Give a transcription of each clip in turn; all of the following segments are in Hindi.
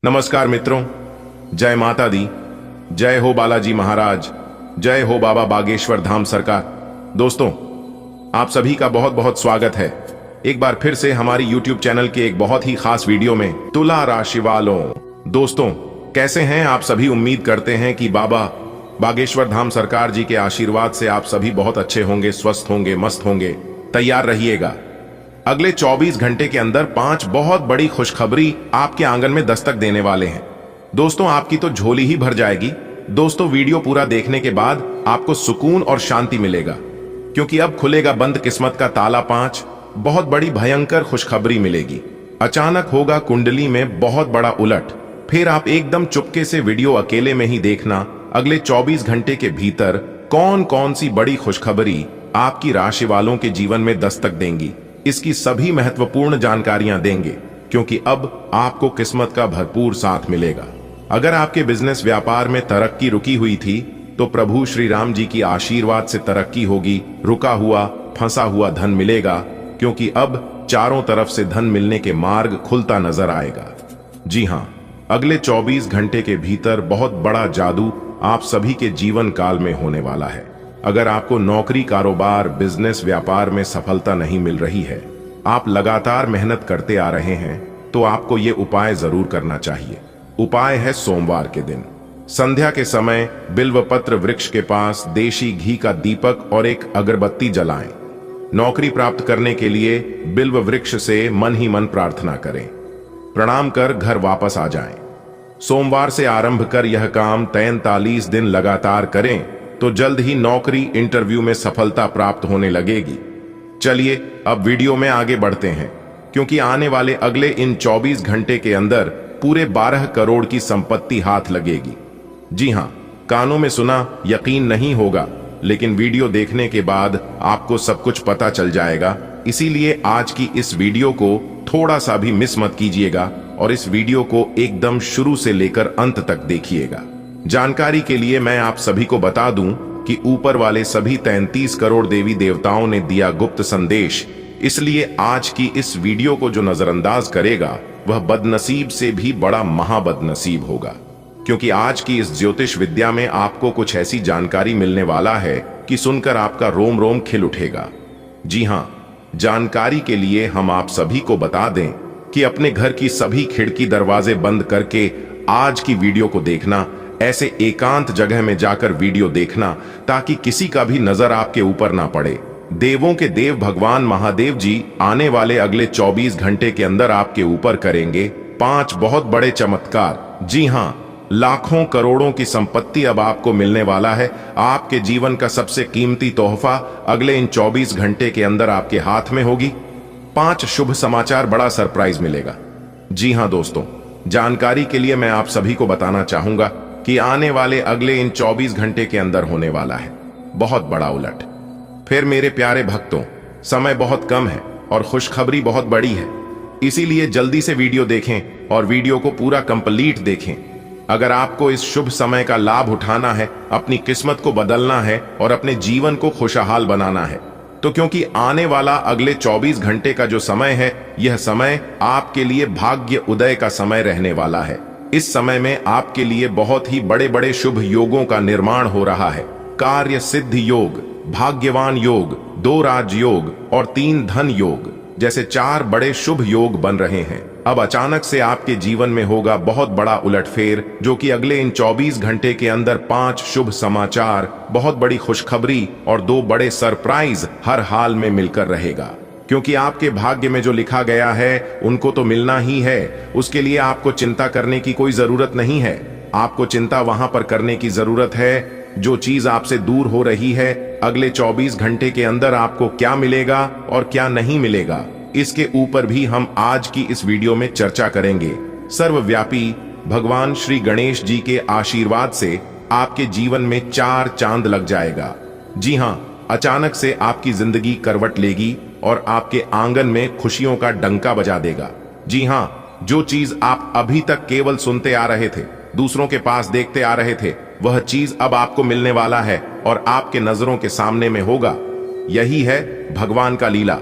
नमस्कार मित्रों, जय माता दी, जय हो बालाजी महाराज, जय हो बाबा बागेश्वर धाम सरकार। दोस्तों, आप सभी का बहुत बहुत स्वागत है एक बार फिर से हमारी YouTube चैनल के एक बहुत ही खास वीडियो में। तुला राशि वालों, दोस्तों कैसे हैं आप सभी? उम्मीद करते हैं कि बाबा बागेश्वर धाम सरकार जी के आशीर्वाद से आप सभी बहुत अच्छे होंगे, स्वस्थ होंगे, मस्त होंगे। तैयार रहिएगा, अगले 24 घंटे के अंदर 5 बहुत बड़ी खुशखबरी आपके आंगन में दस्तक देने वाले हैं। दोस्तों, आपकी तो झोली ही भर जाएगी। दोस्तों, वीडियो पूरा देखने के बाद आपको सुकून और शांति मिलेगा, क्योंकि अब खुलेगा बंद किस्मत का ताला। 5 बहुत बड़ी भयंकर खुशखबरी मिलेगी। अचानक होगा कुंडली में बहुत बड़ा उलट। फिर आप एकदम चुपके से वीडियो अकेले में ही देखना। अगले 24 घंटे के भीतर कौन कौन सी बड़ी खुशखबरी आपकी राशि वालों के जीवन में दस्तक देंगी, इसकी सभी महत्वपूर्ण जानकारियां देंगे, क्योंकि अब आपको किस्मत का भरपूर साथ मिलेगा। अगर आपके बिजनेस व्यापार में तरक्की रुकी हुई थी, तो प्रभु श्री राम जी की आशीर्वाद से तरक्की होगी। रुका हुआ फंसा हुआ धन मिलेगा, क्योंकि अब चारों तरफ से धन मिलने के मार्ग खुलता नजर आएगा। जी हां, अगले 24 घंटे के भीतर बहुत बड़ा जादू आप सभी के जीवन काल में होने वाला है। अगर आपको नौकरी, कारोबार, बिजनेस, व्यापार में सफलता नहीं मिल रही है, आप लगातार मेहनत करते आ रहे हैं, तो आपको ये उपाय जरूर करना चाहिए। उपाय है सोमवार के दिन संध्या के समय बिल्वपत्र वृक्ष के पास देशी घी का दीपक और एक अगरबत्ती जलाएं। नौकरी प्राप्त करने के लिए बिल्व वृक्ष से मन ही मन प्रार्थना करें। प्रणाम कर घर वापस आ जाएं। सोमवार से आरंभ कर यह काम 43 दिन लगातार करें, तो जल्द ही नौकरी, इंटरव्यू में सफलता प्राप्त होने लगेगी। चलिए अब वीडियो में आगे बढ़ते हैं, क्योंकि आने वाले अगले इन 24 घंटे के अंदर पूरे 12 करोड़ की संपत्ति हाथ लगेगी। जी हां, कानों में सुना यकीन नहीं होगा, लेकिन वीडियो देखने के बाद आपको सब कुछ पता चल जाएगा। इसीलिए आज की इस वीडियो को थोड़ा सा भी मिस मत कीजिएगा और इस वीडियो को एकदम शुरू से लेकर अंत तक देखिएगा। जानकारी के लिए मैं आप सभी को बता दूं कि ऊपर वाले सभी 33 करोड़ देवी देवताओं ने दिया गुप्त संदेश, इसलिए आज की इस वीडियो को जो नजरअंदाज करेगा, वह बदनसीब से भी बड़ा महाबदनसीब होगा। क्योंकि आज की इस ज्योतिष विद्या में आपको कुछ ऐसी जानकारी मिलने वाला है कि सुनकर आपका रोम रोम खिल उठेगा। जी हां, जानकारी के लिए हम आप सभी को बता दें कि अपने घर की सभी खिड़की दरवाजे बंद करके आज की वीडियो को देखना। ऐसे एकांत जगह में जाकर वीडियो देखना, ताकि किसी का भी नजर आपके ऊपर ना पड़े। देवों के देव भगवान महादेव जी आने वाले अगले 24 घंटे के अंदर आपके ऊपर करेंगे 5 बहुत बड़े चमत्कार। जी हां, लाखों करोड़ों की संपत्ति अब आपको मिलने वाला है। आपके जीवन का सबसे कीमती तोहफा अगले इन 24 घंटे के अंदर आपके हाथ में होगी। 5 शुभ समाचार, बड़ा सरप्राइज मिलेगा। जी हां दोस्तों, जानकारी के लिए मैं आप सभी को बताना चाहूंगा कि आने वाले अगले इन 24 घंटे के अंदर होने वाला है बहुत बड़ा उलट। फिर मेरे प्यारे भक्तों, समय बहुत कम है और खुशखबरी बहुत बड़ी है, इसीलिए जल्दी से वीडियो देखें और वीडियो को पूरा कंप्लीट देखें। अगर आपको इस शुभ समय का लाभ उठाना है, अपनी किस्मत को बदलना है और अपने जीवन को खुशहाल बनाना है, तो क्योंकि आने वाला अगले 24 घंटे का जो समय है, यह समय आपके लिए भाग्य उदय का समय रहने वाला है। इस समय में आपके लिए बहुत ही बड़े बड़े शुभ योगों का निर्माण हो रहा है। कार्य सिद्धि योग, भाग्यवान योग, 2 राज योग और 3 धन योग जैसे 4 बड़े शुभ योग बन रहे हैं। अब अचानक से आपके जीवन में होगा बहुत बड़ा उलटफेर, जो कि अगले इन 24 घंटे के अंदर 5 शुभ समाचार, बहुत बड़ी खुशखबरी और 2 बड़े सरप्राइज हर हाल में मिलकर रहेगा। क्योंकि आपके भाग्य में जो लिखा गया है उनको तो मिलना ही है। उसके लिए आपको चिंता करने की कोई जरूरत नहीं है। आपको चिंता वहां पर करने की जरूरत है जो चीज आपसे दूर हो रही है। अगले 24 घंटे के अंदर आपको क्या मिलेगा और क्या नहीं मिलेगा, इसके ऊपर भी हम आज की इस वीडियो में चर्चा करेंगे। सर्वव्यापी भगवान श्री गणेश जी के आशीर्वाद से आपके जीवन में 4 चांद लग जाएगा। जी हां, अचानक से आपकी जिंदगी करवट लेगी और आपके आंगन में खुशियों का डंका बजा देगा। जी हां, जो चीज आप अभी तक केवल सुनते आ रहे थे, दूसरों के पास देखते आ रहे थे, वह चीज अब आपको मिलने वाला है और आपके नजरों के सामने में होगा। यही है भगवान का लीला।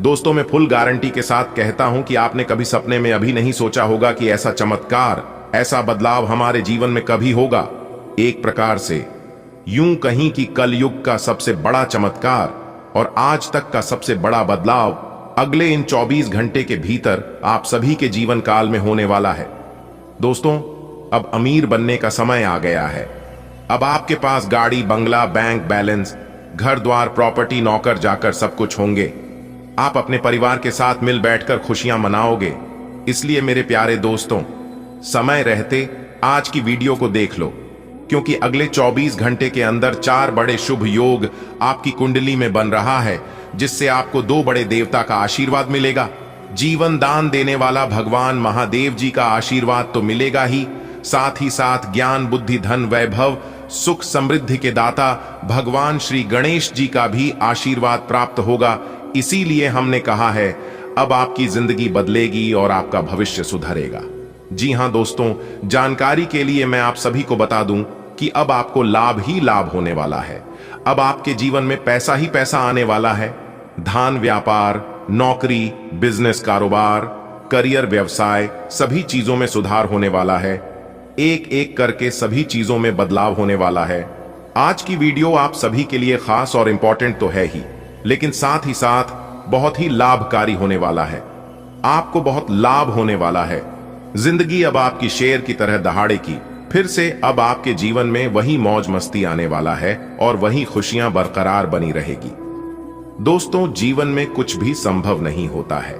दोस्तों, मैं फुल गारंटी के साथ कहता हूं कि आपने कभी सपने में अभी नहीं सोचा होगा कि ऐसा चमत्कार ऐसा बदलाव हमारे जीवन में कभी होगा। एक प्रकार से यूं कहीं कि कलयुग का सबसे बड़ा चमत्कार और आज तक का सबसे बड़ा बदलाव अगले इन 24 घंटे के भीतर आप सभी के जीवन काल में होने वाला है। दोस्तों, अब अमीर बनने का समय आ गया है। अब आपके पास गाड़ी, बंगला, बैंक बैलेंस, घर द्वार, प्रॉपर्टी, नौकर जाकर सब कुछ होंगे। आप अपने परिवार के साथ मिल बैठकर खुशियां मनाओगे। इसलिए मेरे प्यारे दोस्तों, समय रहते आज की वीडियो को देख लो, क्योंकि अगले 24 घंटे के अंदर 4 बड़े शुभ योग आपकी कुंडली में बन रहा है, जिससे आपको 2 बड़े देवता का आशीर्वाद मिलेगा। जीवन दान देने वाला भगवान महादेव जी का आशीर्वाद तो मिलेगा ही, साथ ही साथ ज्ञान, बुद्धि, धन, वैभव, सुख, समृद्धि के दाता भगवान श्री गणेश जी का भी आशीर्वाद प्राप्त होगा। इसीलिए हमने कहा है, अब आपकी जिंदगी बदलेगी और आपका भविष्य सुधरेगा। जी हां दोस्तों, जानकारी के लिए मैं आप सभी को बता दूं कि अब आपको लाभ ही लाभ होने वाला है। अब आपके जीवन में पैसा ही पैसा आने वाला है। धान, व्यापार, नौकरी, बिजनेस, कारोबार, करियर, व्यवसाय, सभी चीजों में सुधार होने वाला है। एक एक करके सभी चीजों में बदलाव होने वाला है। आज की वीडियो आप सभी के लिए खास और इंपॉर्टेंट तो है ही, लेकिन साथ ही साथ बहुत ही लाभकारी होने वाला है। आपको बहुत लाभ होने वाला है। जिंदगी अब आपकी शेर की तरह दहाड़ेगी। फिर से अब आपके जीवन में वही मौज मस्ती आने वाला है और वही खुशियां बरकरार बनी रहेगी। दोस्तों, जीवन में कुछ भी संभव नहीं होता है।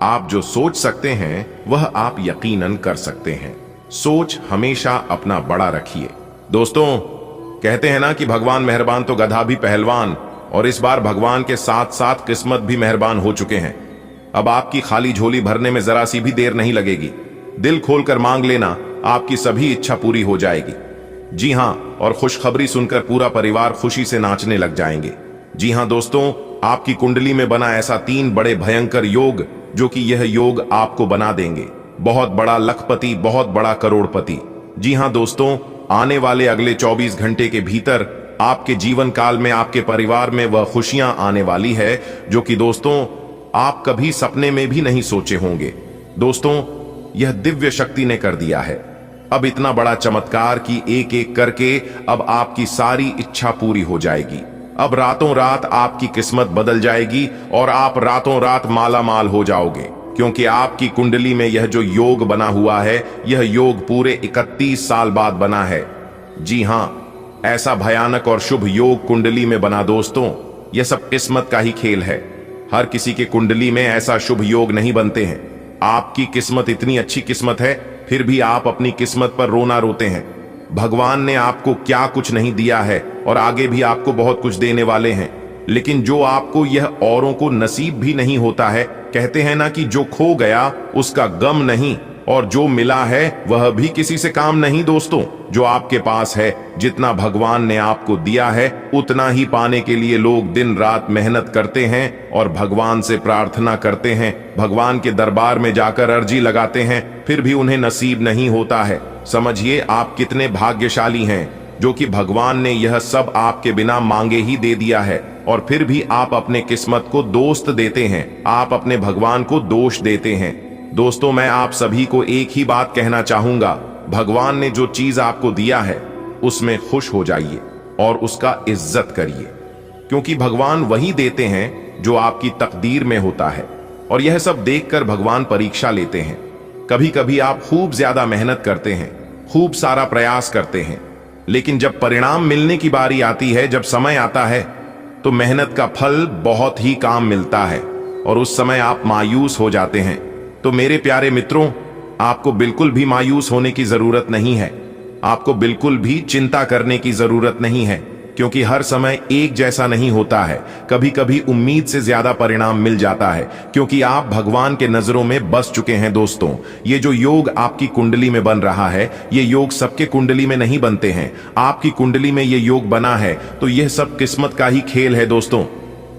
आप जो सोच सकते हैं वह आप यकीनन कर सकते हैं। सोच हमेशा अपना बड़ा रखिए। दोस्तों, कहते हैं ना कि भगवान मेहरबान तो गधा भी पहलवान, और इस बार भगवान के साथ साथ किस्मत भी मेहरबान हो चुके हैं। अब आपकी खाली झोली भरने में जरा सी भी देर नहीं लगेगी। दिल खोलकर मांग लेना, आपकी सभी इच्छा पूरी हो जाएगी। जी हां, और खुशखबरी सुनकर पूरा परिवार खुशी से नाचने लग जाएंगे। जी हां दोस्तों, आपकी कुंडली में बना ऐसा 3 बड़े भयंकर योग, जो कि यह योग आपको बना देंगे बहुत बड़ा लखपति, बहुत बड़ा करोड़पति। जी हां दोस्तों, आने वाले अगले 24 घंटे के भीतर आपके जीवन काल में आपके परिवार में वह खुशियां आने वाली है जो कि दोस्तों आप कभी सपने में भी नहीं सोचे होंगे। दोस्तों, यह दिव्य शक्ति ने कर दिया है। अब इतना बड़ा चमत्कार कि एक एक करके अब आपकी सारी इच्छा पूरी हो जाएगी। अब रातों रात आपकी किस्मत बदल जाएगी और आप रातों रात माला माल हो जाओगे, क्योंकि आपकी कुंडली में यह जो योग बना हुआ है, यह योग पूरे 31 साल बाद बना है। जी हां, ऐसा भयानक और शुभ योग कुंडली में बना। दोस्तों, यह सब किस्मत का ही खेल है। हर किसी के कुंडली में ऐसा शुभ योग नहीं बनते हैं। आपकी किस्मत इतनी अच्छी किस्मत है, फिर भी आप अपनी किस्मत पर रोना रोते हैं। भगवान ने आपको क्या कुछ नहीं दिया है और आगे भी आपको बहुत कुछ देने वाले हैं, लेकिन जो आपको यह औरों को नसीब भी नहीं होता है। कहते हैं ना कि जो खो गया उसका गम नहीं, और जो मिला है वह भी किसी से काम नहीं। दोस्तों, जो आपके पास है, जितना भगवान ने आपको दिया है, उतना ही पाने के लिए लोग दिन रात मेहनत करते हैं और भगवान से प्रार्थना करते हैं, भगवान के दरबार में जाकर अर्जी लगाते हैं, फिर भी उन्हें नसीब नहीं होता है। समझिए आप कितने भाग्यशाली हैं, जो कि भगवान ने यह सब आपके बिना मांगे ही दे दिया है, और फिर भी आप अपने किस्मत को दोस्त देते हैं, आप अपने भगवान को दोष देते हैं। दोस्तों, मैं आप सभी को एक ही बात कहना चाहूंगा, भगवान ने जो चीज आपको दिया है उसमें खुश हो जाइए और उसका इज्जत करिए, क्योंकि भगवान वही देते हैं जो आपकी तकदीर में होता है। और यह सब देखकर भगवान परीक्षा लेते हैं। कभी कभी आप खूब ज्यादा मेहनत करते हैं, खूब सारा प्रयास करते हैं, लेकिन जब परिणाम मिलने की बारी आती है, जब समय आता है, तो मेहनत का फल बहुत ही काम मिलता है और उस समय आप मायूस हो जाते हैं। तो मेरे प्यारे मित्रों, आपको बिल्कुल भी मायूस होने की जरूरत नहीं है। आपको बिल्कुल भी चिंता करने की जरूरत नहीं है, क्योंकि हर समय एक जैसा नहीं होता है। कभी कभी उम्मीद से ज्यादा परिणाम मिल जाता है, क्योंकि आप भगवान के नजरों में बस चुके हैं। दोस्तों, ये जो योग आपकी कुंडली में बन रहा है, ये योग सबके कुंडली में नहीं बनते हैं। आपकी कुंडली में ये योग बना है तो यह सब किस्मत का ही खेल है। दोस्तों,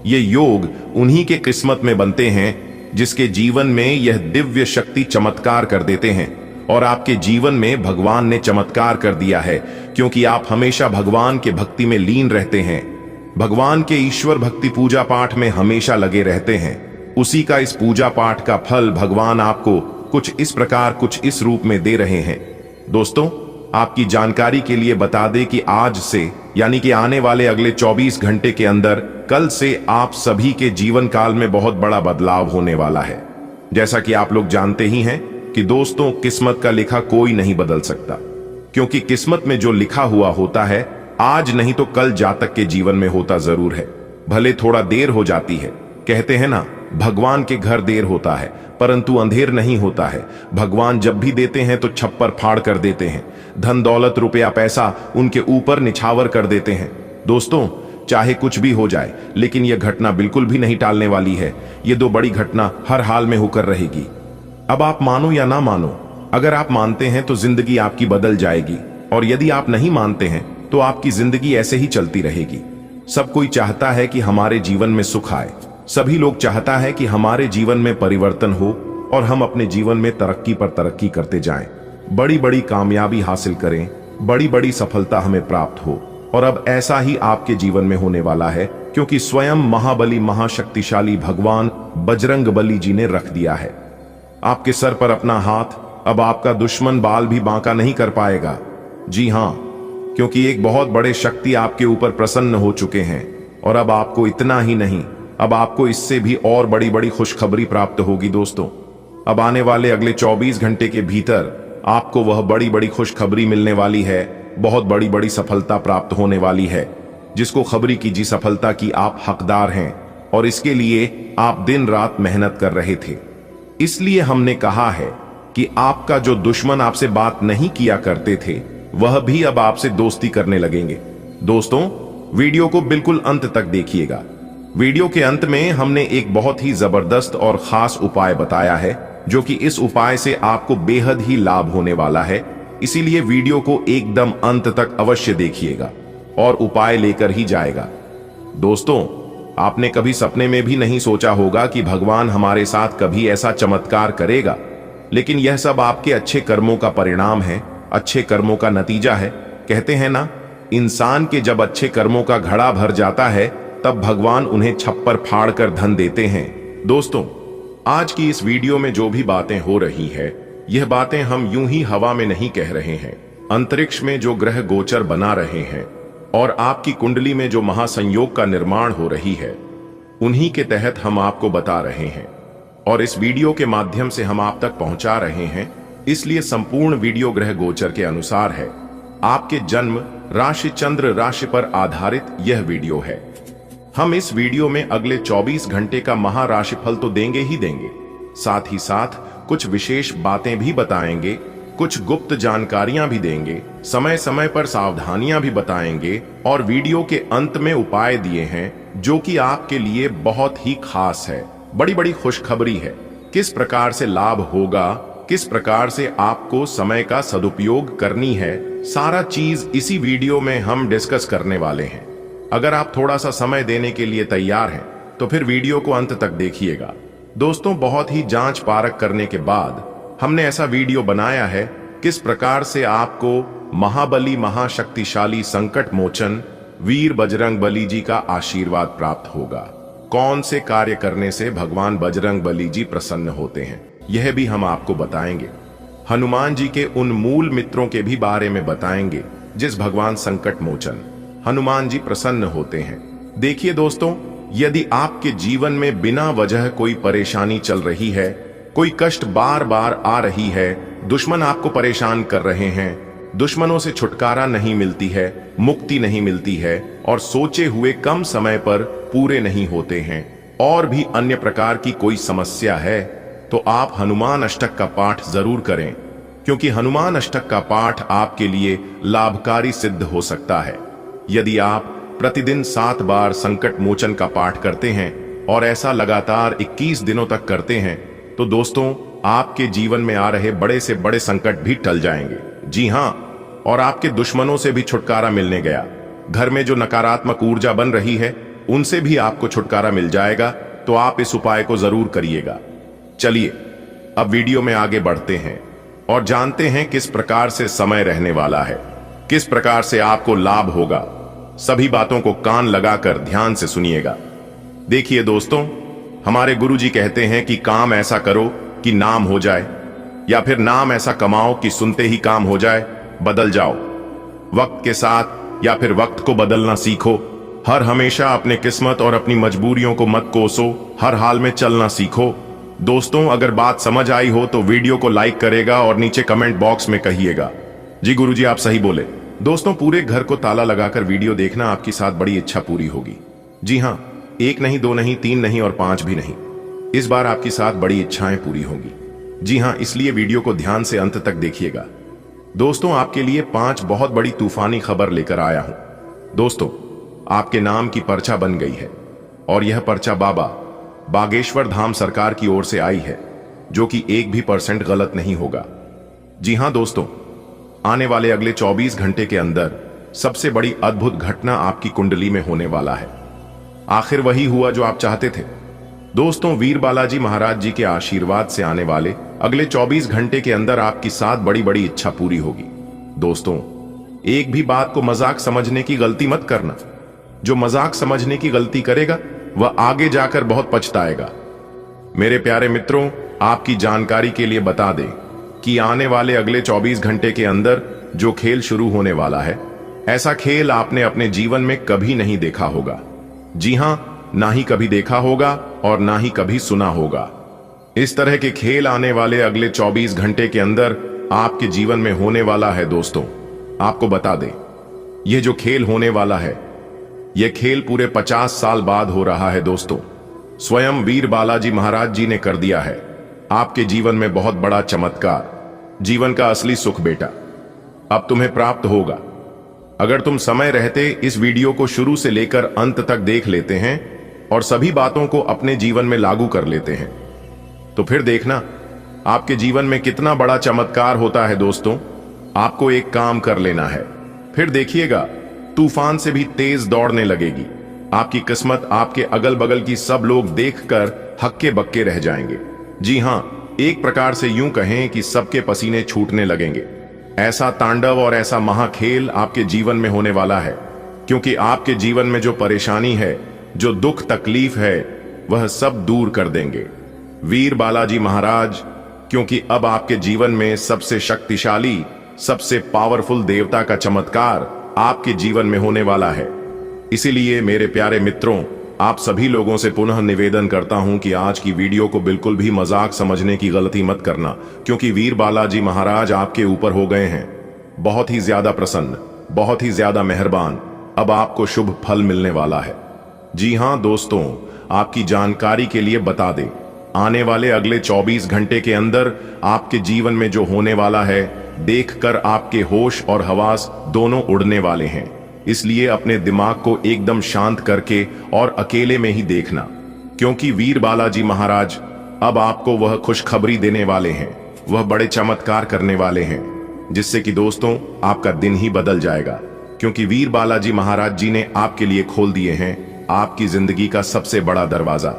ये योग उन्हीं के किस्मत में बनते हैं जिसके जीवन में यह दिव्य शक्ति चमत्कार कर देते हैं। और आपके जीवन में भगवान ने चमत्कार कर दिया है, क्योंकि आप हमेशा भगवान के भक्ति में लीन रहते हैं, भगवान के ईश्वर भक्ति पूजा पाठ में हमेशा लगे रहते हैं। उसी का इस पूजा पाठ का फल भगवान आपको कुछ इस प्रकार, कुछ इस रूप में दे रहे हैं। दोस्तों, आपकी जानकारी के लिए बता दें कि आज से यानी कि आने वाले अगले 24 घंटे के अंदर कल से आप सभी के जीवन काल में बहुत बड़ा बदलाव होने वाला है। जैसा कि आप लोग जानते ही हैं कि दोस्तों, किस्मत का लिखा कोई नहीं बदल सकता, क्योंकि किस्मत में जो लिखा हुआ होता है आज नहीं तो कल जातक के जीवन में होता जरूर है। भले थोड़ा देर हो जाती है, कहते हैं ना, भगवान के घर देर होता है परंतु अंधेर नहीं होता है। भगवान जब भी देते हैं तो छप्पर फाड़ कर देते हैं, धन दौलत रुपया पैसा उनके ऊपर निछावर कर देते हैं। दोस्तों, चाहे कुछ भी हो जाए, लेकिन यह घटना बिल्कुल भी नहीं टालने वाली है। ये दो बड़ी घटना हर हाल में होकर रहेगी। अब आप मानो या ना मानो, अगर आप मानते हैं तो जिंदगी आपकी बदल जाएगी, और यदि आप नहीं मानते हैं तो आपकी जिंदगी ऐसे ही चलती रहेगी। सब कोई चाहता है कि हमारे जीवन में सुख आए, सभी लोग चाहता है कि हमारे जीवन में परिवर्तन हो और हम अपने जीवन में तरक्की पर तरक्की करते जाएं, बड़ी बड़ी कामयाबी हासिल करें, बड़ी बड़ी सफलता हमें प्राप्त हो। और अब ऐसा ही आपके जीवन में होने वाला है, क्योंकि स्वयं महाबली महाशक्तिशाली भगवान बजरंगबली जी ने रख दिया है आपके सर पर अपना हाथ। अब आपका दुश्मन बाल भी बांका नहीं कर पाएगा। जी हां, क्योंकि एक बहुत बड़े शक्ति आपके ऊपर प्रसन्न हो चुके हैं। और अब आपको इतना ही नहीं, अब आपको इससे भी और बड़ी बड़ी खुशखबरी प्राप्त होगी। दोस्तों, अब आने वाले अगले 24 घंटे के भीतर आपको वह बड़ी बड़ी खुशखबरी मिलने वाली है, बहुत बड़ी बड़ी सफलता प्राप्त होने वाली है, जिसको खबरी कीजिए सफलता की आप हकदार हैं। और इसके लिए आप दिन रात मेहनत कर रहे थे। इसलिए हमने कहा है कि आपका जो दुश्मन आपसे बात नहीं किया करते थे, वह भी अब आपसे दोस्ती करने लगेंगे। दोस्तों, वीडियो को बिल्कुल अंत तक देखिएगा। वीडियो के अंत में हमने एक बहुत ही जबरदस्त और खास उपाय बताया है, जो कि इस उपाय से आपको बेहद ही लाभ होने वाला है। इसीलिए वीडियो को एकदम अंत तक अवश्य देखिएगा और उपाय लेकर ही जाएगा। दोस्तों, आपने कभी सपने में भी नहीं सोचा होगा कि भगवान हमारे साथ कभी ऐसा चमत्कार करेगा, लेकिन यह सब आपके अच्छे कर्मों का परिणाम है, अच्छे कर्मों का नतीजा है। कहते हैं ना, इंसान के जब अच्छे कर्मों का घड़ा भर जाता है तब भगवान उन्हें छप्पर फाड़ कर धन देते हैं। दोस्तों, आज की इस वीडियो में जो भी बातें हो रही है, यह बातें हम यूं ही हवा में नहीं कह रहे हैं। अंतरिक्ष में जो ग्रह गोचर बना रहे हैं और आपकी कुंडली में जो महासंयोग का निर्माण हो रही है, उन्हीं के तहत हम आपको बता रहे हैं और इस वीडियो के माध्यम से हम आप तक पहुंचा रहे हैं। इसलिए संपूर्ण वीडियो ग्रह गोचर के अनुसार है। आपके जन्म राशि चंद्र राशि पर आधारित यह वीडियो है। हम इस वीडियो में अगले 24 घंटे का महाराशिफल तो देंगे ही देंगे, साथ ही साथ कुछ विशेष बातें भी बताएंगे, कुछ गुप्त जानकारियां भी देंगे, समय समय पर सावधानियां भी बताएंगे और वीडियो के अंत में उपाय दिए हैं जो कि आपके लिए बहुत ही खास है। बड़ी बड़ी खुशखबरी है। किस प्रकार से लाभ होगा, किस प्रकार से आपको समय का सदुपयोग करनी है, सारा चीज इसी वीडियो में हम डिस्कस करने वाले हैं। अगर आप थोड़ा सा समय देने के लिए तैयार हैं तो फिर वीडियो को अंत तक देखिएगा। दोस्तों, बहुत ही जांच परख करने के बाद हमने ऐसा वीडियो बनाया है किस प्रकार से आपको महाबली महाशक्तिशाली संकट मोचन वीर बजरंगबली जी का आशीर्वाद प्राप्त होगा। कौन से कार्य करने से भगवान बजरंगबली जी प्रसन्न होते हैं, यह भी हम आपको बताएंगे। हनुमान जी के उन मूल मित्रों के भी बारे में बताएंगे जिस भगवान संकट मोचन हनुमान जी प्रसन्न होते हैं। देखिए दोस्तों, यदि आपके जीवन में बिना वजह कोई परेशानी चल रही है, कोई कष्ट बार बार आ रही है, दुश्मन आपको परेशान कर रहे हैं, दुश्मनों से छुटकारा नहीं मिलती है, मुक्ति नहीं मिलती है और सोचे हुए कम समय पर पूरे नहीं होते हैं, और भी अन्य प्रकार की कोई समस्या है, तो आप हनुमान अष्टक का पाठ जरूर करें, क्योंकि हनुमान अष्टक का पाठ आपके लिए लाभकारी सिद्ध हो सकता है। यदि आप प्रतिदिन 7 बार संकट मोचन का पाठ करते हैं और ऐसा लगातार 21 दिनों तक करते हैं, तो दोस्तों, आपके जीवन में आ रहे बड़े से बड़े संकट भी टल जाएंगे। जी हां, और आपके दुश्मनों से भी छुटकारा मिलने गया। घर में जो नकारात्मक ऊर्जा बन रही है, उनसे भी आपको छुटकारा मिल जाएगा। तो आप इस उपाय को जरूर करिएगा। चलिए अब वीडियो में आगे बढ़ते हैं और जानते हैं किस प्रकार से समय रहने वाला है, किस प्रकार से आपको लाभ होगा। सभी बातों को कान लगाकर ध्यान से सुनिएगा। देखिए दोस्तों, हमारे गुरुजी कहते हैं कि काम ऐसा करो कि नाम हो जाए। या फिर नाम ऐसा कमाओ कि सुनते ही काम हो जाए, बदल जाओ वक्त के साथ, या फिर वक्त को बदलना सीखो। हर हमेशा अपने किस्मत और अपनी मजबूरियों को मत कोसो, हर हाल में चलना सीखो। दोस्तों, अगर बात समझ आई हो तो वीडियो को लाइक करेगा और नीचे कमेंट बॉक्स में कहिएगा, जी गुरुजी आप सही बोले। दोस्तों, पूरे घर को ताला लगाकर वीडियो देखना आपकी साथ बड़ी इच्छा पूरी होगी। जी हाँ, 1 नहीं, 2 नहीं, 3 नहीं और 5 भी नहीं, इस बार आपकी साथ बड़ी इच्छाएं पूरी होंगी। जी हाँ, इसलिए वीडियो को ध्यान से अंत तक देखिएगा। दोस्तों, आपके लिए 5 बहुत बड़ी तूफानी खबर लेकर आया हूं। दोस्तों, आपके नाम की पर्चा बन गई है और यह पर्चा बाबा बागेश्वर धाम सरकार की ओर से आई है, जो कि 1% भी गलत नहीं होगा। जी हां दोस्तों, आने वाले अगले 24 घंटे के अंदर सबसे बड़ी अद्भुत घटना आपकी कुंडली में होने वाला है। आखिर वही हुआ जो आप चाहते थे। दोस्तों, वीर बालाजी महाराज जी के आशीर्वाद से आने वाले अगले 24 घंटे के अंदर आपकी 7 बड़ी बड़ी इच्छा पूरी होगी। दोस्तों, एक भी बात को मजाक समझने की गलती मत करना। जो मजाक समझने की गलती करेगा वह आगे जाकर बहुत पछताएगा। मेरे प्यारे मित्रों, आपकी जानकारी के लिए बता दें कि आने वाले अगले 24 घंटे के अंदर जो खेल शुरू होने वाला है, ऐसा खेल आपने अपने जीवन में कभी नहीं देखा होगा। जी हां, ना ही कभी देखा होगा और ना ही कभी सुना होगा। इस तरह के खेल आने वाले अगले 24 घंटे के अंदर आपके जीवन में होने वाला है। दोस्तों, आपको बता दें, यह जो खेल होने वाला है, यह खेल पूरे 50 साल बाद हो रहा है। दोस्तों, स्वयं वीर बालाजी महाराज जी ने कर दिया है आपके जीवन में बहुत बड़ा चमत्कार। जीवन का असली सुख बेटा अब तुम्हें प्राप्त होगा। अगर तुम समय रहते इस वीडियो को शुरू से लेकर अंत तक देख लेते हैं और सभी बातों को अपने जीवन में लागू कर लेते हैं, तो फिर देखना आपके जीवन में कितना बड़ा चमत्कार होता है। दोस्तों, आपको एक काम कर लेना है, फिर देखिएगा तूफान से भी तेज दौड़ने लगेगी। आपकी किस्मत आपके अगल बगल की सब लोग देखकर हक्के बक्के रह जाएंगे। जी हां, एक प्रकार से यूं कहें कि सबके पसीने छूटने लगेंगे। ऐसा तांडव और ऐसा महाखेल आपके जीवन में होने वाला है, क्योंकि आपके जीवन में जो परेशानी है, जो दुख तकलीफ है, वह सब दूर कर देंगे वीर बालाजी महाराज, क्योंकि अब आपके जीवन में सबसे शक्तिशाली, सबसे पावरफुल देवता का चमत्कार आपके जीवन में होने वाला है। इसीलिए मेरे प्यारे मित्रों, आप सभी लोगों से पुनः निवेदन करता हूं कि आज की वीडियो को बिल्कुल भी मजाक समझने की गलती मत करना, क्योंकि वीर बालाजी महाराज आपके ऊपर हो गए हैं बहुत ही ज्यादा प्रसन्न, बहुत ही ज्यादा मेहरबान। अब आपको शुभ फल मिलने वाला है। जी हां दोस्तों, आपकी जानकारी के लिए बता दें, आने वाले अगले 24 घंटे के अंदर आपके जीवन में जो होने वाला है, देखकर आपके होश और हवास दोनों उड़ने वाले हैं। इसलिए अपने दिमाग को एकदम शांत करके और अकेले में ही देखना, क्योंकि वीर बालाजी महाराज अब आपको वह खुशखबरी देने वाले हैं, वह बड़े चमत्कार करने वाले हैं, जिससे कि दोस्तों आपका दिन ही बदल जाएगा। क्योंकि वीर बालाजी महाराज जी ने आपके लिए खोल दिए हैं आपकी जिंदगी का सबसे बड़ा दरवाजा।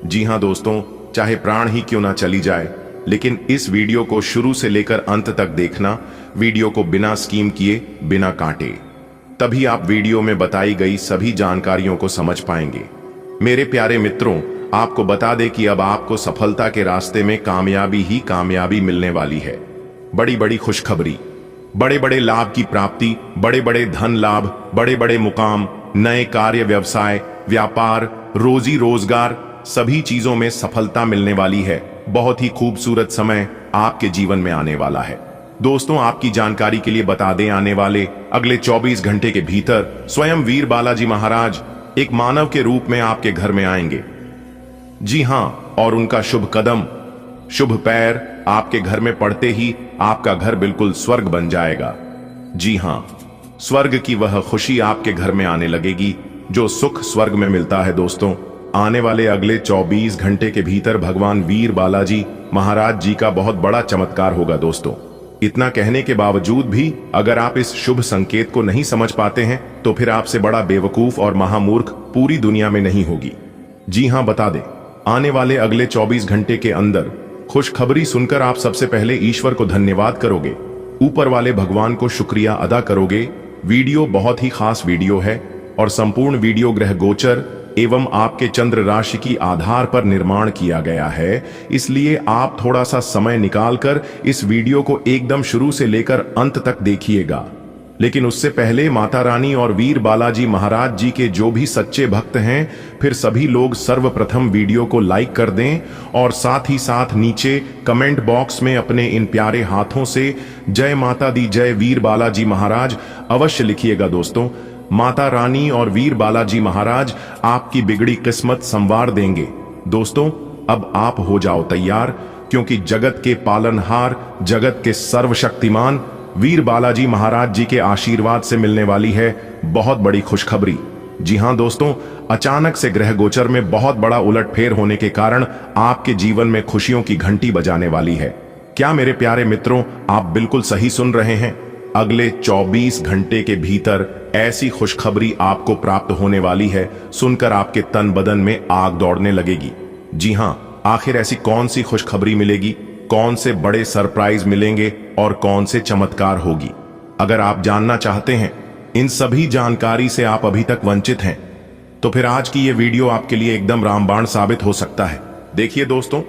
जी हां दोस्तों, चाहे प्राण ही क्यों ना चली जाए, लेकिन इस वीडियो को शुरू से लेकर अंत तक देखना, वीडियो को बिना स्कीम किए, बिना काटे, तभी आप वीडियो में बताई गई सभी जानकारियों को समझ पाएंगे। मेरे प्यारे मित्रों, आपको बता दें कि अब आपको सफलता के रास्ते में कामयाबी ही कामयाबी मिलने वाली है। बड़ी बड़ी खुशखबरी, बड़े बड़े लाभ की प्राप्ति, बड़े बड़े धन लाभ, बड़े बड़े मुकाम, नए कार्य, व्यवसाय, व्यापार, रोजी रोजगार, सभी चीजों में सफलता मिलने वाली है। बहुत ही खूबसूरत समय आपके जीवन में आने वाला है। दोस्तों, आपकी जानकारी के लिए बता दें, आने वाले अगले 24 घंटे के भीतर स्वयं वीर बालाजी महाराज एक मानव के रूप में आपके घर में आएंगे। जी हां, और उनका शुभ कदम, शुभ पैर आपके घर में पड़ते ही आपका घर बिल्कुल स्वर्ग बन जाएगा। जी हां, स्वर्ग की वह खुशी आपके घर में आने लगेगी जो सुख स्वर्ग में मिलता है। दोस्तों, आने वाले अगले 24 घंटे के भीतर भगवान वीर बालाजी महाराज जी का बहुत बड़ा चमत्कार होगा। दोस्तों, इतना कहने के बावजूद भी अगर आप इस शुभ संकेत को नहीं समझ पाते हैं, तो फिर आपसे बड़ा बेवकूफ और महामूर्ख पूरी दुनिया में नहीं होगी। जी हां, बता दें, आने वाले अगले 24 घंटे के अंदर खुशखबरी सुनकर आप सबसे पहले ईश्वर को धन्यवाद करोगे, ऊपर वाले भगवान को शुक्रिया अदा करोगे। वीडियो बहुत ही खास वीडियो है और संपूर्ण वीडियो ग्रह गोचर एवं आपके चंद्र राशि की आधार पर निर्माण किया गया है, इसलिए आप थोड़ा सा समय निकालकर इस वीडियो को एकदम शुरू से लेकर अंत तक देखिएगा। लेकिन उससे पहले माता रानी और वीर बालाजी महाराज जी के जो भी सच्चे भक्त हैं, फिर सभी लोग सर्वप्रथम वीडियो को लाइक कर दें और साथ ही साथ नीचे कमेंट बॉक्स में अपने इन प्यारे हाथों से जय माता दी, जय वीर बालाजी महाराज अवश्य लिखिएगा। दोस्तों, माता रानी और वीर बालाजी महाराज आपकी बिगड़ी किस्मत संवार देंगे। दोस्तों, अब आप हो जाओ तैयार, क्योंकि जगत के पालनहार, जगत के सर्वशक्तिमान वीर बालाजी महाराज जी के आशीर्वाद से मिलने वाली है बहुत बड़ी खुशखबरी। जी हां दोस्तों, अचानक से ग्रह गोचर में बहुत बड़ा उलटफेर होने के कारण आपके जीवन में खुशियों की घंटी बजाने वाली है। क्या मेरे प्यारे मित्रों, आप बिल्कुल सही सुन रहे हैं। अगले 24 घंटे के भीतर ऐसी खुशखबरी आपको प्राप्त होने वाली है, सुनकर आपके तन बदन में आग दौड़ने लगेगी। जी हां, आखिर ऐसी कौन सी खुशखबरी मिलेगी, कौन से बड़े सरप्राइज मिलेंगे और कौन से चमत्कार होगी। अगर आप जानना चाहते हैं इन सभी जानकारी से आप अभी तक वंचित हैं, तो फिर आज की ये वीडियो आपके लिए एकदम रामबाण साबित हो सकता है। देखिए दोस्तों,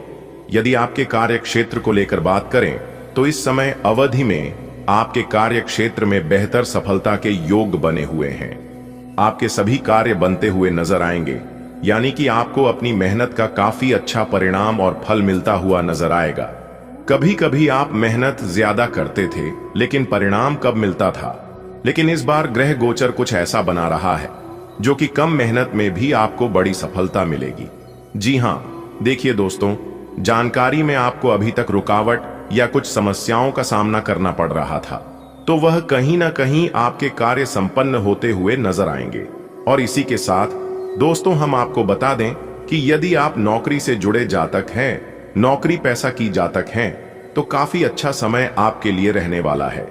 यदि आपके कार्य क्षेत्र को लेकर बात करें तो इस समय अवधि में आपके कार्य क्षेत्र में बेहतर सफलता के योग बने हुए हैं। आपके सभी कार्य बनते हुए नजर आएंगे, यानी कि आपको अपनी मेहनत का काफी अच्छा परिणाम और फल मिलता हुआ नजर आएगा। कभी कभी आप मेहनत ज्यादा करते थे लेकिन परिणाम कब मिलता था, लेकिन इस बार ग्रह गोचर कुछ ऐसा बना रहा है जो कि कम मेहनत में भी आपको बड़ी सफलता मिलेगी। जी हां, देखिए दोस्तों, जानकारी में आपको अभी तक रुकावट या कुछ समस्याओं का सामना करना पड़ रहा था, तो वह कहीं ना कहीं आपके कार्य संपन्न होते हुए नजर आएंगे। और इसी के साथ दोस्तों, हम आपको बता दें कि यदि आप नौकरी से जुड़े जातक हैं, नौकरी पैसा की जातक हैं, तो काफी अच्छा समय आपके लिए रहने वाला है।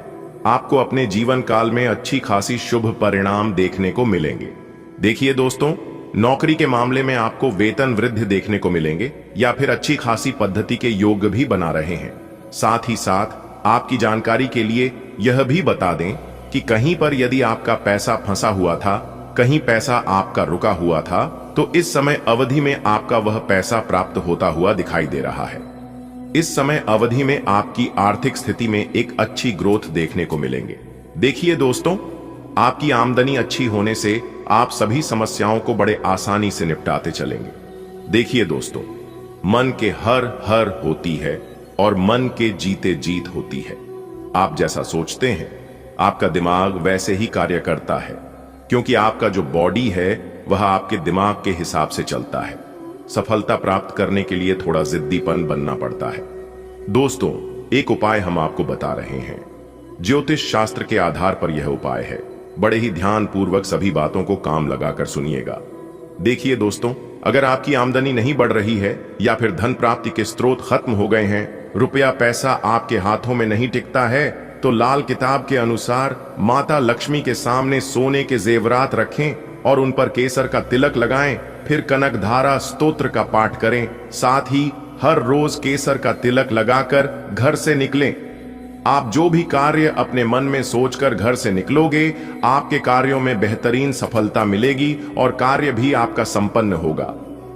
आपको अपने जीवन काल में अच्छी खासी शुभ परिणाम देखने को मिलेंगे। देखिए दोस्तों, नौकरी के मामले में आपको वेतन वृद्धि देखने को मिलेंगे या फिर अच्छी खासी पद्धति के योग भी बना रहे हैं। साथ ही साथ आपकी जानकारी के लिए यह भी बता दें कि कहीं पर यदि आपका पैसा फंसा हुआ था, कहीं पैसा आपका रुका हुआ था, तो इस समय अवधि में आपका वह पैसा प्राप्त होता हुआ दिखाई दे रहा है। इस समय अवधि में आपकी आर्थिक स्थिति में एक अच्छी ग्रोथ देखने को मिलेंगे। देखिए दोस्तों, आपकी आमदनी अच्छी होने से आप सभी समस्याओं को बड़े आसानी से निपटाते चलेंगे। देखिए दोस्तों, मन के हर हर होती है और मन के जीते जीत होती है। आप जैसा सोचते हैं आपका दिमाग वैसे ही कार्य करता है, क्योंकि आपका जो बॉडी है वह आपके दिमाग के हिसाब से चलता है। सफलता प्राप्त करने के लिए थोड़ा जिद्दीपन बनना पड़ता है। दोस्तों, एक उपाय हम आपको बता रहे हैं। ज्योतिष शास्त्र के आधार पर यह उपाय है। बड़े ही ध्यान पूर्वक सभी बातों को काम लगाकर सुनिएगा। देखिए दोस्तों, अगर आपकी आमदनी नहीं बढ़ रही है या फिर धन प्राप्ति के स्रोत खत्म हो गए हैं, रुपया पैसा आपके हाथों में नहीं टिकता है, तो लाल किताब के अनुसार माता लक्ष्मी के सामने सोने के जेवरात रखें और उन पर केसर का तिलक लगाएं, फिर कनक धारा स्तोत्र का पाठ करें। साथ ही हर रोज केसर का तिलक लगाकर घर से निकलें। आप जो भी कार्य अपने मन में सोचकर घर से निकलोगे, आपके कार्यों में बेहतरीन सफलता मिलेगी और कार्य भी आपका संपन्न होगा।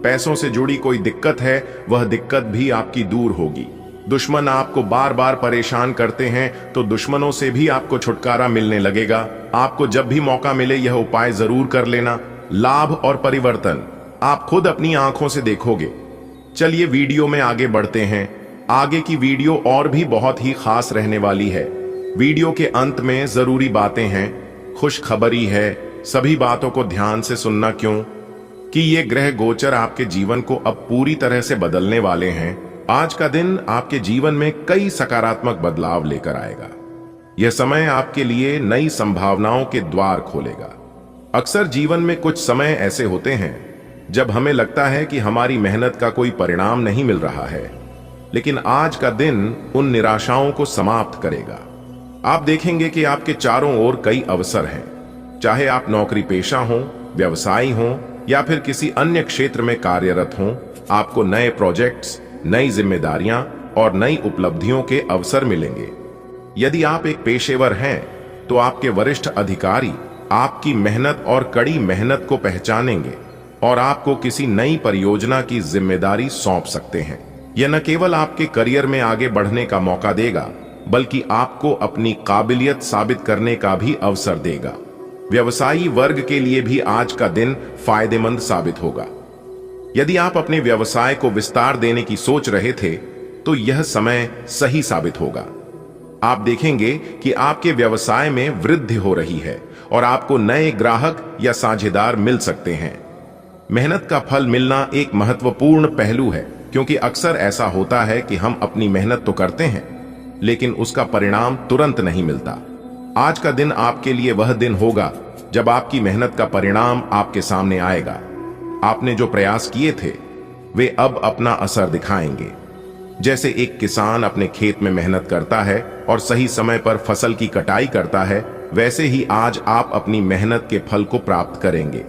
पैसों से जुड़ी कोई दिक्कत है, वह दिक्कत भी आपकी दूर होगी। दुश्मन आपको बार बार परेशान करते हैं, तो दुश्मनों से भी आपको छुटकारा मिलने लगेगा। आपको जब भी मौका मिले यह उपाय जरूर कर लेना। लाभ और परिवर्तन आप खुद अपनी आंखों से देखोगे। चलिए वीडियो में आगे बढ़ते हैं। आगे की वीडियो और भी बहुत ही खास रहने वाली है। वीडियो के अंत में जरूरी बातें हैं, खुशखबरी है। सभी बातों को ध्यान से सुनना, क्यों कि ये ग्रह गोचर आपके जीवन को अब पूरी तरह से बदलने वाले हैं। आज का दिन आपके जीवन में कई सकारात्मक बदलाव लेकर आएगा। यह समय आपके लिए नई संभावनाओं के द्वार खोलेगा। अक्सर जीवन में कुछ समय ऐसे होते हैं जब हमें लगता है कि हमारी मेहनत का कोई परिणाम नहीं मिल रहा है, लेकिन आज का दिन उन निराशाओं को समाप्त करेगा। आप देखेंगे कि आपके चारों ओर कई अवसर हैं। चाहे आप नौकरी पेशा हो, व्यवसायी हो या फिर किसी अन्य क्षेत्र में कार्यरत हो, आपको नए प्रोजेक्ट्स, नई जिम्मेदारियां और नई उपलब्धियों के अवसर मिलेंगे। यदि आप एक पेशेवर हैं, तो आपके वरिष्ठ अधिकारी आपकी मेहनत और कड़ी मेहनत को पहचानेंगे। और आपको किसी नई परियोजना की जिम्मेदारी सौंप सकते हैं। यह न केवल आपके करियर में आगे बढ़ने का मौका देगा, बल्कि आपको अपनी काबिलियत साबित करने का भी अवसर देगा। व्यवसायी वर्ग के लिए भी आज का दिन फायदेमंद साबित होगा। यदि आप अपने व्यवसाय को विस्तार देने की सोच रहे थे, तो यह समय सही साबित होगा। आप देखेंगे कि आपके व्यवसाय में वृद्धि हो रही है और आपको नए ग्राहक या साझेदार मिल सकते हैं। मेहनत का फल मिलना एक महत्वपूर्ण पहलू है, क्योंकि अक्सर ऐसा होता है कि हम अपनी मेहनत तो करते हैं, लेकिन उसका परिणाम तुरंत नहीं मिलता। आज का दिन आपके लिए वह दिन होगा जब आपकी मेहनत का परिणाम आपके सामने आएगा। आपने जो प्रयास किए थे, वे अब अपना असर दिखाएंगे। जैसे एक किसान अपने खेत में मेहनत करता है और सही समय पर फसल की कटाई करता है, वैसे ही आज आप अपनी मेहनत के फल को प्राप्त करेंगे।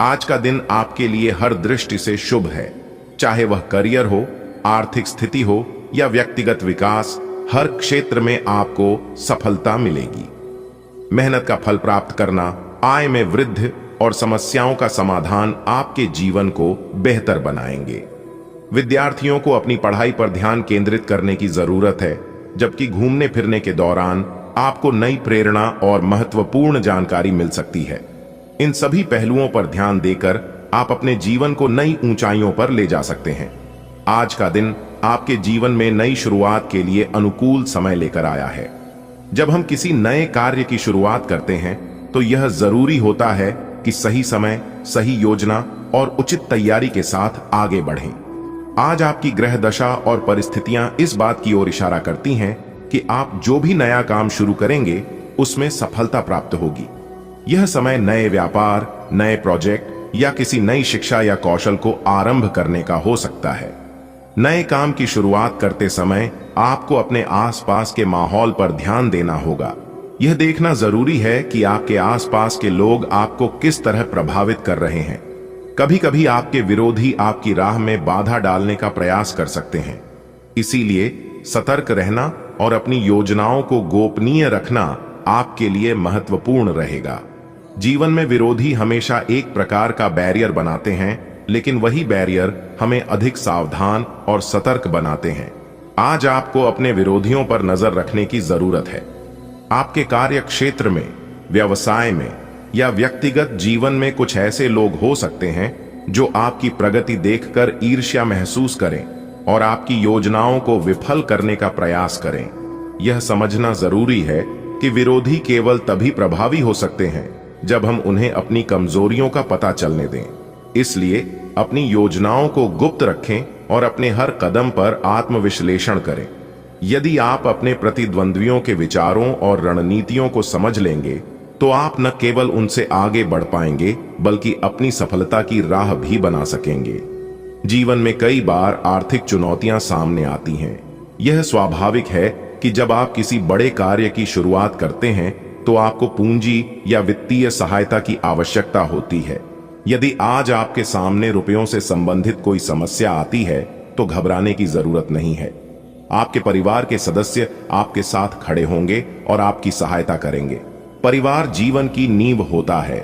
आज का दिन आपके लिए हर दृष्टि से शुभ है, चाहे वह करियर हो, आर्थिक स्थिति हो या व्यक्तिगत विकास, हर क्षेत्र में आपको सफलता मिलेगी। मेहनत का फल प्राप्त करना, आय में वृद्धि और समस्याओं का समाधान आपके जीवन को बेहतर बनाएंगे। विद्यार्थियों को अपनी पढ़ाई पर ध्यान केंद्रित करने की जरूरत है, जबकि घूमने फिरने के दौरान आपको नई प्रेरणा और महत्वपूर्ण जानकारी मिल सकती है। इन सभी पहलुओं पर ध्यान देकर आप अपने जीवन को नई ऊंचाइयों पर ले जा सकते हैं। आज का दिन आपके जीवन में नई शुरुआत के लिए अनुकूल समय लेकर आया है। जब हम किसी नए कार्य की शुरुआत करते हैं, तो यह जरूरी होता है कि सही समय, सही योजना और उचित तैयारी के साथ आगे बढ़ें। आज आपकी ग्रह दशा और परिस्थितियां इस बात की ओर इशारा करती हैं कि आप जो भी नया काम शुरू करेंगे, उसमें सफलता प्राप्त होगी। यह समय नए व्यापार, नए प्रोजेक्ट या किसी नई शिक्षा या कौशल को आरंभ करने का हो सकता है। नए काम की शुरुआत करते समय आपको अपने आसपास के माहौल पर ध्यान देना होगा। यह देखना जरूरी है कि आपके आसपास के लोग आपको किस तरह प्रभावित कर रहे हैं। कभी कभी आपके विरोधी आपकी राह में बाधा डालने का प्रयास कर सकते हैं। इसीलिए सतर्क रहना और अपनी योजनाओं को गोपनीय रखना आपके लिए महत्वपूर्ण रहेगा। जीवन में विरोधी हमेशा एक प्रकार का बैरियर बनाते हैं, लेकिन वही बैरियर हमें अधिक सावधान और सतर्क बनाते हैं। आज आपको अपने विरोधियों पर नजर रखने की जरूरत है। आपके कार्य क्षेत्र में, व्यवसाय में या व्यक्तिगत जीवन में कुछ ऐसे लोग हो सकते हैं जो आपकी प्रगति देखकर ईर्ष्या महसूस करें और आपकी योजनाओं को विफल करने का प्रयास करें। यह समझना जरूरी है कि विरोधी केवल तभी प्रभावी हो सकते हैं जब हम उन्हें अपनी कमजोरियों का पता चलने दें। इसलिए अपनी योजनाओं को गुप्त रखें और अपने हर कदम पर आत्मविश्लेषण करें। यदि आप अपने प्रतिद्वंद्वियों के विचारों और रणनीतियों को समझ लेंगे, तो आप न केवल उनसे आगे बढ़ पाएंगे, बल्कि अपनी सफलता की राह भी बना सकेंगे। जीवन में कई बार आर्थिक चुनौतियां सामने आती हैं। यह स्वाभाविक है कि जब आप किसी बड़े कार्य की शुरुआत करते हैं, तो आपको पूंजी या वित्तीय सहायता की आवश्यकता होती है। यदि आज आपके सामने रुपयों से संबंधित कोई समस्या आती है, तो घबराने की जरूरत नहीं है। आपके परिवार के सदस्य आपके साथ खड़े होंगे और आपकी सहायता करेंगे। परिवार जीवन की नींव होता है।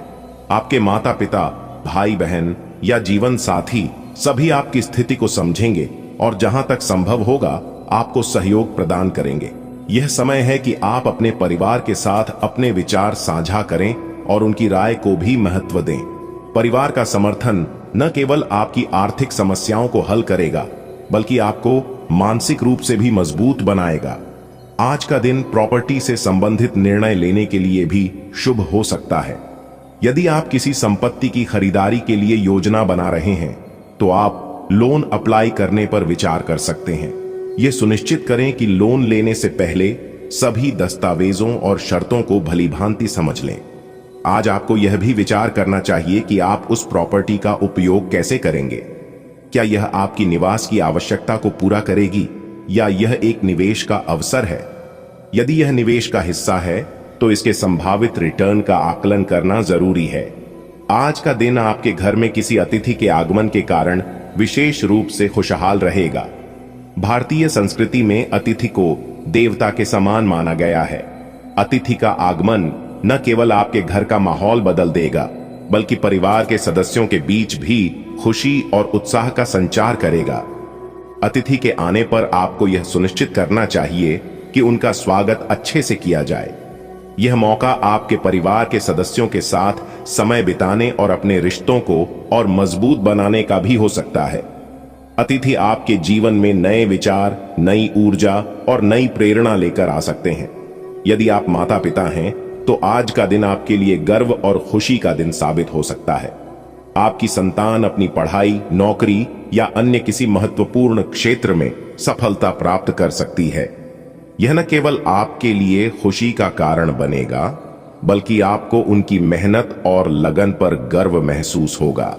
आपके माता पिता, भाई बहन या जीवन साथी सभी आपकी स्थिति को समझेंगे और जहां तक संभव होगा आपको सहयोग प्रदान करेंगे। यह समय है कि आप अपने परिवार के साथ अपने विचार साझा करें और उनकी राय को भी महत्व दें। परिवार का समर्थन न केवल आपकी आर्थिक समस्याओं को हल करेगा, बल्कि आपको मानसिक रूप से भी मजबूत बनाएगा। आज का दिन प्रॉपर्टी से संबंधित निर्णय लेने के लिए भी शुभ हो सकता है। यदि आप किसी संपत्ति की खरीदारी के लिए योजना बना रहे हैं, तो आप लोन अप्लाई करने पर विचार कर सकते हैं। यह सुनिश्चित करें कि लोन लेने से पहले सभी दस्तावेजों और शर्तों को भलीभांति समझ लें। आज आपको यह भी विचार करना चाहिए कि आप उस प्रॉपर्टी का उपयोग कैसे करेंगे। क्या यह आपकी निवास की आवश्यकता को पूरा करेगी या यह एक निवेश का अवसर है? यदि यह निवेश का हिस्सा है, तो इसके संभावित रिटर्न का आकलन करना जरूरी है। आज का दिन आपके घर में किसी अतिथि के आगमन के कारण विशेष रूप से खुशहाल रहेगा। भारतीय संस्कृति में अतिथि को देवता के समान माना गया है। अतिथि का आगमन न केवल आपके घर का माहौल बदल देगा, बल्कि परिवार के सदस्यों के बीच भी खुशी और उत्साह का संचार करेगा। अतिथि के आने पर आपको यह सुनिश्चित करना चाहिए कि उनका स्वागत अच्छे से किया जाए। यह मौका आपके परिवार के सदस्यों के साथ समय बिताने और अपने रिश्तों को और मजबूत बनाने का भी हो सकता है। अतिथि आपके जीवन में नए विचार, नई ऊर्जा और नई प्रेरणा लेकर आ सकते हैं। यदि आप माता पिता हैं तो आज का दिन आपके लिए गर्व और खुशी का दिन साबित हो सकता है। आपकी संतान अपनी पढ़ाई, नौकरी या अन्य किसी महत्वपूर्ण क्षेत्र में सफलता प्राप्त कर सकती है। यह न केवल आपके लिए खुशी का कारण बनेगा, बल्कि आपको उनकी मेहनत और लगन पर गर्व महसूस होगा।